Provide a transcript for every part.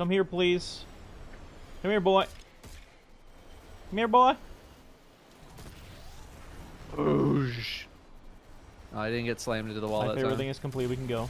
Come here, please. Come here, boy. Come here, boy. Oosh. Oh, I didn't get slammed into the wall that time. Everything is complete. We can go.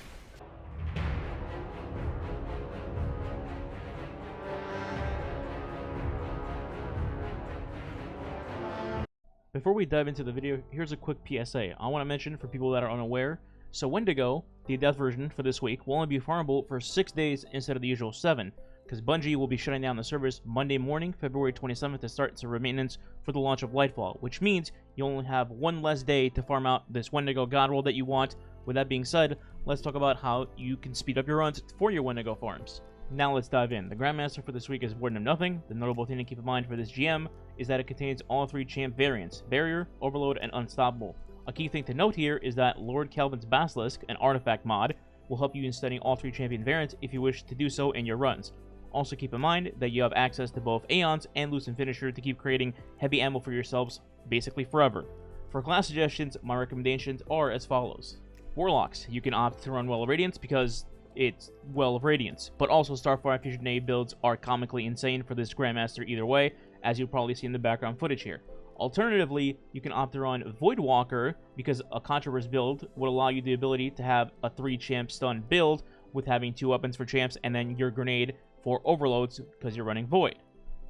Before we dive into the video, here's a quick PSA. I want to mention for people that are unaware, so Wendigo, the death version for this week, will only be farmable for 6 days instead of the usual 7, because Bungie will be shutting down the servers Monday morning, February 27th, to start server maintenance for the launch of Nightfall, which means you only have one less day to farm out this Wendigo god roll that you want. With that being said, let's talk about how you can speed up your runs for your Wendigo farms. Now let's dive in. The Grandmaster for this week is Warden of Nothing. The notable thing to keep in mind for this GM is that it contains all 3 champ variants: Barrier, Overload, and Unstoppable. A key thing to note here is that Lord Calvin's Basilisk, an artifact mod, will help you in studying all 3 champion variants if you wish to do so in your runs. Also keep in mind that you have access to both Aeons and Lucent Finisher to keep creating heavy ammo for yourselves basically forever. For class suggestions, my recommendations are as follows. Warlocks, you can opt to run Well of Radiance because it's Well of Radiance, but also Starfire Fusion Nade builds are comically insane for this Grandmaster either way, as you'll probably see in the background footage here. Alternatively, you can opt to run Voidwalker because a Controverse build would allow you the ability to have a 3-champ stun build with having 2 weapons for champs and then your grenade for overloads because you're running Void.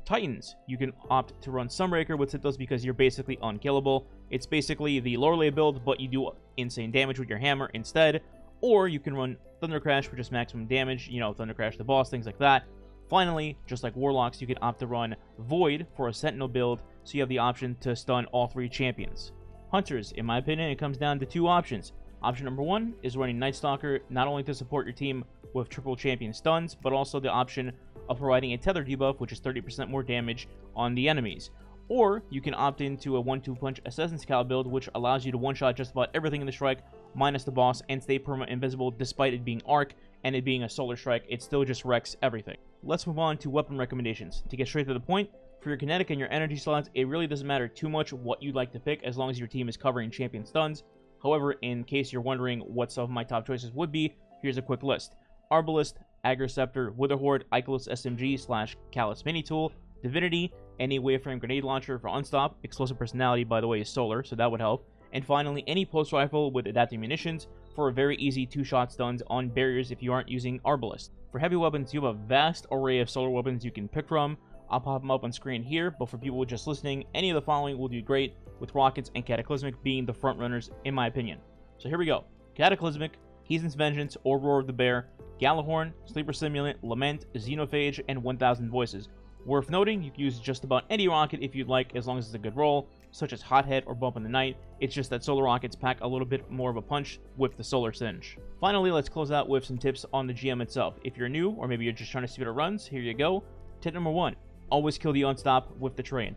Titans, you can opt to run Sunbreaker with Citadels because you're basically unkillable. It's basically the Lorelei build, but you do insane damage with your hammer instead. Or you can run Thunder Crash for just maximum damage, you know, Thunder Crash the boss, things like that. Finally, just like Warlocks, you can opt to run Void for a Sentinel build, so you have the option to stun all 3 champions. Hunters, in my opinion, it comes down to 2 options. Option number 1 is running Night Stalker, not only to support your team with triple champion stuns, but also the option of providing a tether debuff, which is 30% more damage on the enemies. Or you can opt into a 1-2 punch Assassin's Cal build, which allows you to one-shot just about everything in the strike, minus the boss, and stay permanent invisible despite it being arc and it being a solar strike. It still just wrecks everything. Let's move on to weapon recommendations. To get straight to the point, for your kinetic and your energy slots, it really doesn't matter too much what you'd like to pick as long as your team is covering champion stuns. However, in case you're wondering what some of my top choices would be, here's a quick list. Arbalist, Agriceptor, Witherhoard, Icarus SMG / Callus Mini Tool, Divinity, any Waveframe Grenade Launcher for Unstop, Explosive Personality by the way is solar, so that would help, and finally any Pulse Rifle with Adaptive Munitions for a very easy 2-shot stuns on barriers if you aren't using Arbalist. For heavy weapons, you have a vast array of solar weapons you can pick from. I'll pop them up on screen here, but for people just listening, any of the following will do great, with Rockets and Cataclysmic being the front runners in my opinion. So here we go. Cataclysmic, Heathen's Vengeance or Roar of the Bear, Gallahorn, Sleeper Simulant, Lament, Xenophage, and 1000 Voices. Worth noting, you can use just about any rocket if you'd like, as long as it's a good roll, such as Hothead or Bump in the Night. It's just that solar rockets pack a little bit more of a punch with the solar singe. Finally, let's close out with some tips on the GM itself. If you're new, or maybe you're just trying to see what it runs, here you go. Tip number 1, always kill the Unstop with the train.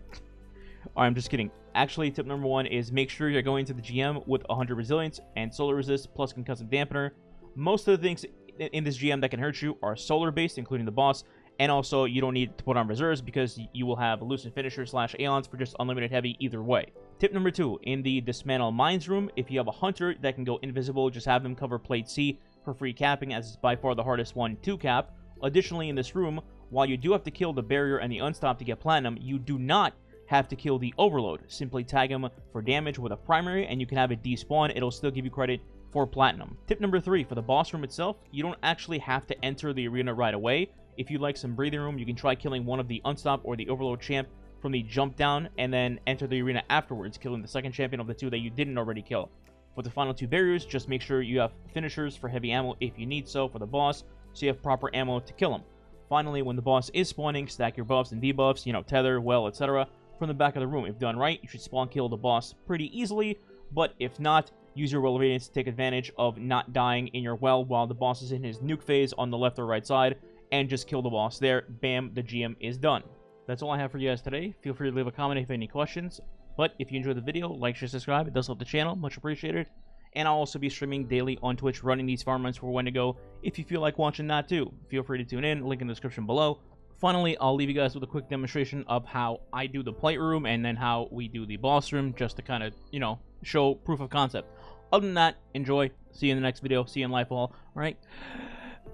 Alright, I'm just kidding. Actually, tip number 1 is make sure you're going to the GM with 100 Resilience and Solar Resist plus Concussive Dampener. Most of the things in this GM that can hurt you are solar based, including the boss, and also you don't need to put on reserves because you will have Lucent Finisher / Aeons for just unlimited heavy either way. Tip number 2, in the Dismantle Mines room, if you have a Hunter that can go invisible, just have them cover Plate C for free capping, as it's by far the hardest one to cap. Additionally, in this room, while you do have to kill the Barrier and the Unstop to get Platinum, you do not have to kill the Overload. Simply tag him for damage with a primary and you can have it despawn. It'll still give you credit for Platinum. Tip number 3, for the boss room itself, you don't actually have to enter the arena right away. If you like some breathing room, you can try killing one of the Unstop or the Overload champ from the jump down and then enter the arena afterwards, killing the second champion of the 2 that you didn't already kill. For the final 2 barriers, just make sure you have finishers for heavy ammo if you need so for the boss, so you have proper ammo to kill him. Finally, when the boss is spawning, stack your buffs and debuffs, you know, tether, well, etc. from the back of the room. If done right, you should spawn kill the boss pretty easily, but if not, use your Well of Radiance to take advantage of not dying in your well while the boss is in his nuke phase on the left or right side, and just kill the boss there. Bam, the GM is done. That's all I have for you guys today. Feel free to leave a comment if you have any questions, but if you enjoyed the video, like, share, subscribe. It does help the channel, much appreciated. And I'll also be streaming daily on Twitch, running these farm runs for Wendigo. If you feel like watching that too, feel free to tune in, link in the description below. Finally, I'll leave you guys with a quick demonstration of how I do the plate room and then how we do the boss room, just to kind of, you know, show proof of concept. Other than that, enjoy. See you in the next video. See you in Nightfall. All right.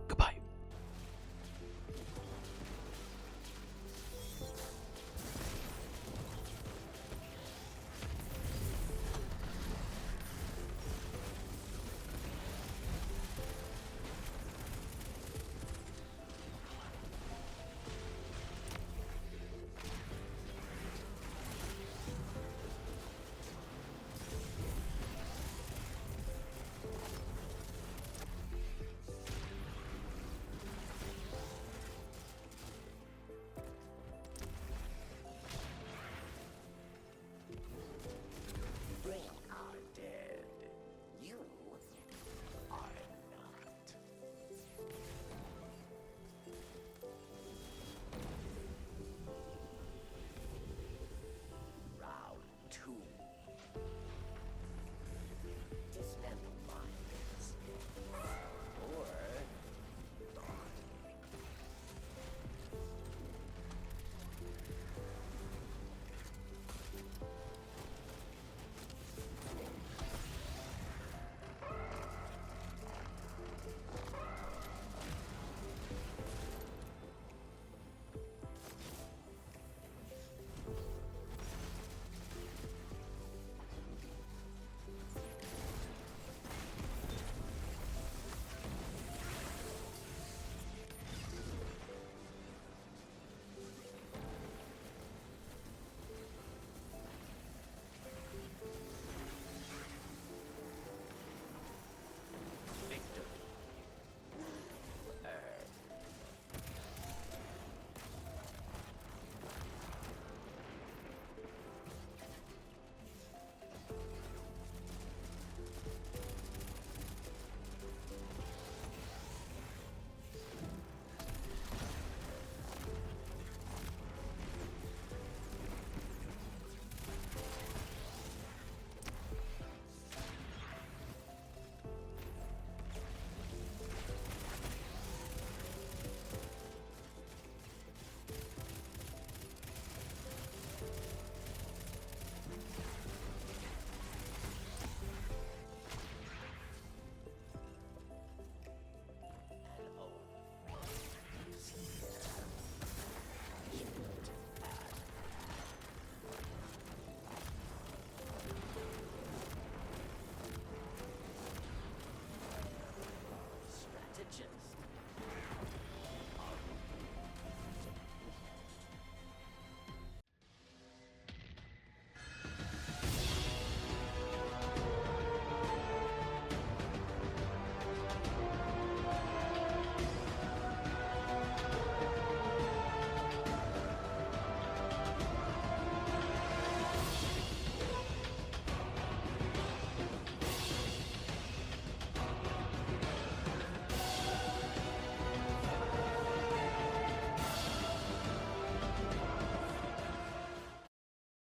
Goodbye.